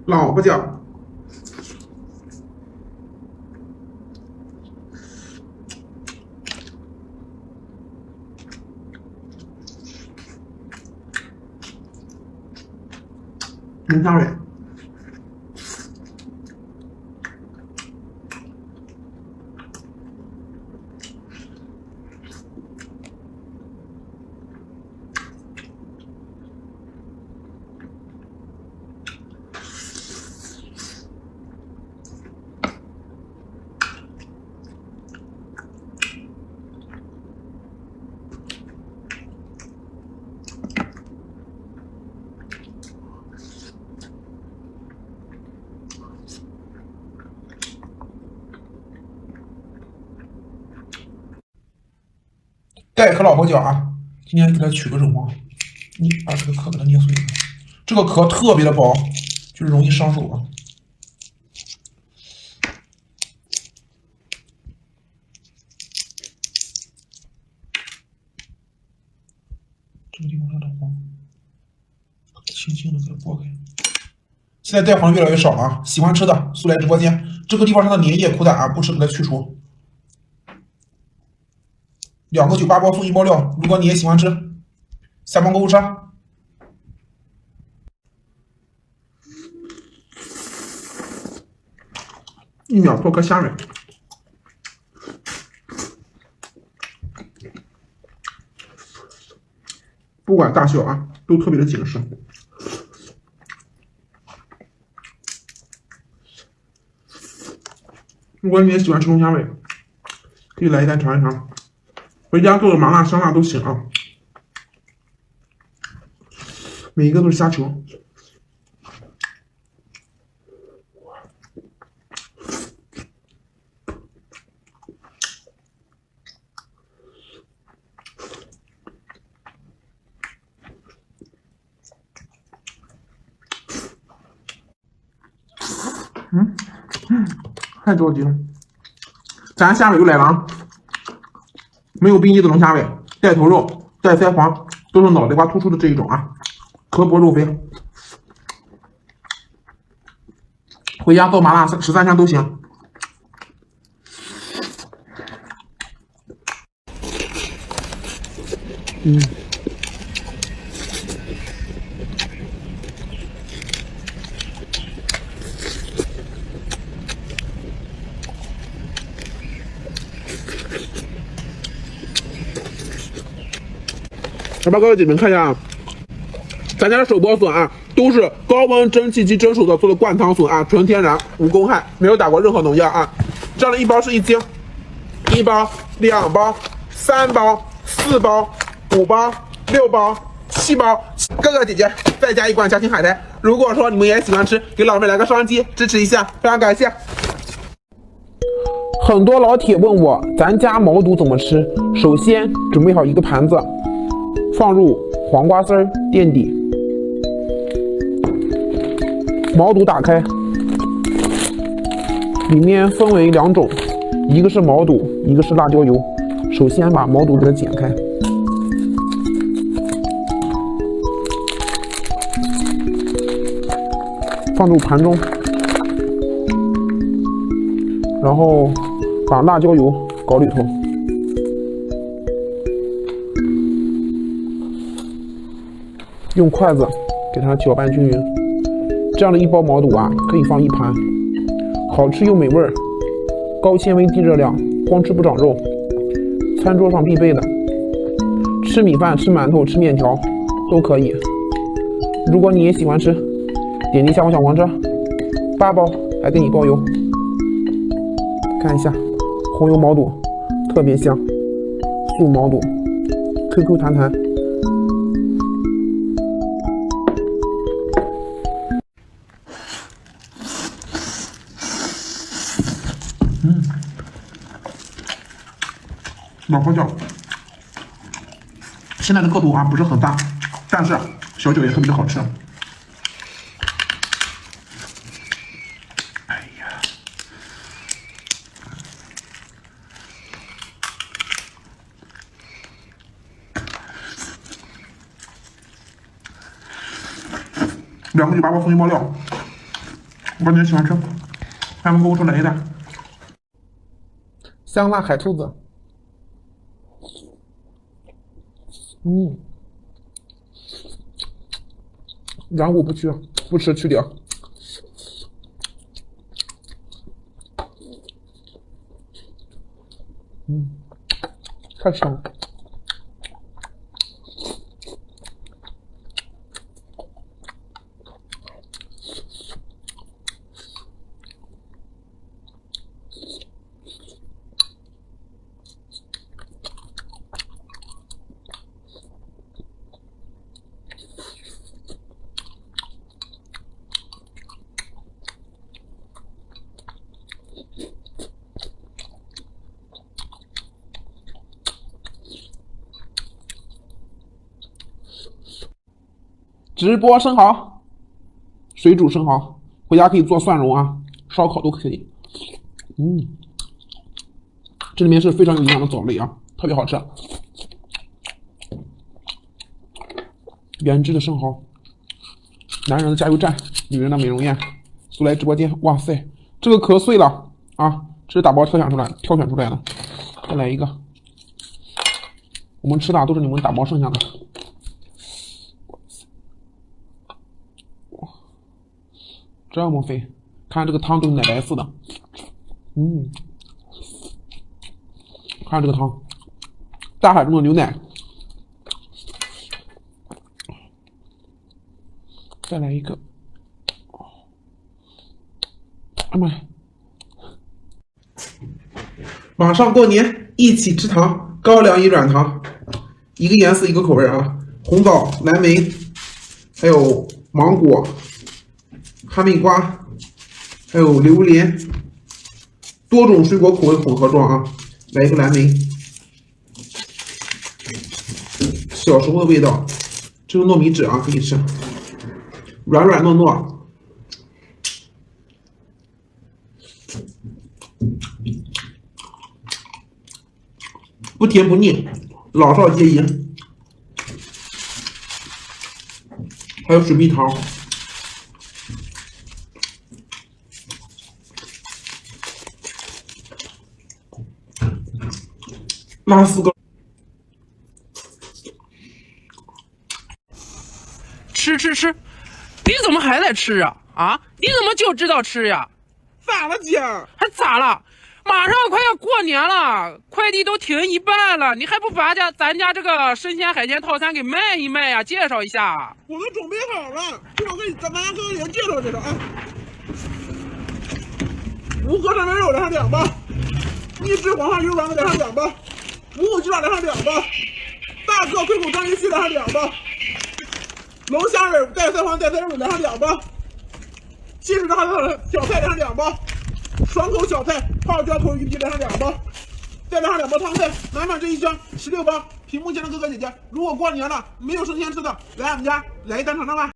老婆酱，浓香味。带壳老婆饺啊，今天给它取个肉嘛，你把这个壳给它捏碎了，这个壳特别的薄，就是容易伤手啊。这个地方有点黄，轻轻的给它剥开。现在带黄的越来越少了啊，喜欢吃的速来直播间。这个地方上的粘液苦胆啊，不吃给它去除。2个98包送1包料，如果你也喜欢吃，下方购物车。1秒脱壳虾仁，不管大小啊，都特别的紧实。如果你也喜欢吃浓香味，可以来一袋尝一尝。回家做的麻辣香辣都行啊，每一个都是虾球。太着急了。咱虾尾又来了啊，没有冰肌的龙虾尾，带头肉，带腮黄，都是脑袋瓜突出的这一种啊，壳薄肉肥。回家做麻辣13香都行。来吧，各位姐妹看一下啊，咱家的手剥笋啊，都是高温蒸汽机蒸熟的做的灌汤笋啊，纯天然，无公害，没有打过任何农药啊。这样的1包是1斤，1包、2包、3包、4包、5包、6包、7包，哥哥姐姐再加1罐嘉兴海苔。如果说你们也喜欢吃，给老妹来个双击支持一下，非常感谢。很多老铁问我，咱家毛肚怎么吃？首先准备好一个盘子，放入黄瓜丝儿垫底，毛肚打开，里面分为2种，一个是毛肚，一个是辣椒油。首先把毛肚给它剪开，放入盘中，然后把辣椒油搞里头。用筷子给它搅拌均匀，这样的1包毛肚啊，可以放1盘，好吃又美味儿，高纤维低热量，光吃不长肉，餐桌上必备的，吃米饭、吃馒头、吃面条都可以。如果你也喜欢吃，点击下方小黄车，8包还给你包邮。看一下红油毛肚特别香，素毛肚 QQ 弹弹。老婆饺，现在的个头啊不是很大，但是小饺也特别的好吃。哎呀，2个98包送1包料，我说你喜欢吃，还不给我多来一点。香辣海兔子，软骨不去，不吃去掉。太香了。直播生蚝，水煮生蚝，回家可以做蒜蓉啊，烧烤都可以。这里面是非常有营养的藻类啊，特别好吃。原汁的生蚝，男人的加油站，女人的美容院。速来直播间，哇塞，这个可碎了啊！这是打包挑选出来的。再来一个，我们吃的都是你们打包剩下的。这么肥，看这个汤都是奶白色的，看这个汤，大海中的牛奶。再来一个，哎妈呀！马上过年，一起吃糖，高粱饴软糖，一个颜色一个口味啊，红枣、蓝莓，还有芒果。哈密瓜，还有榴莲，多种水果口味混合装啊！来一个蓝莓，小时候的味道，这个糯米纸啊，可以吃，软软糯糯，不甜不腻，老少皆宜。还有水蜜桃。拉丝糕，吃，你怎么还在吃啊？啊，你怎么就知道吃呀？咋了姐？还咋了？马上快要过年了，快递都停一半了，你还不把咱家这个生鲜海鲜套餐给卖一卖呀？介绍一下。我都准备好了，这我给咱家哥连介绍介绍啊。无核三文肉来上2包，秘制黄花鱼丸子来上2包。五谷鸡爪来上2包，大个脆口章鱼须来上2包，龙虾尾带三黄带菜肉来上2包，70克的小菜来上2包，爽口小菜泡椒口鱼皮来上2包，再来上2包汤菜，满满这一箱16包。屏幕前的哥哥姐姐，如果过年了没有生鲜吃的，来俺们家来一单尝尝吧。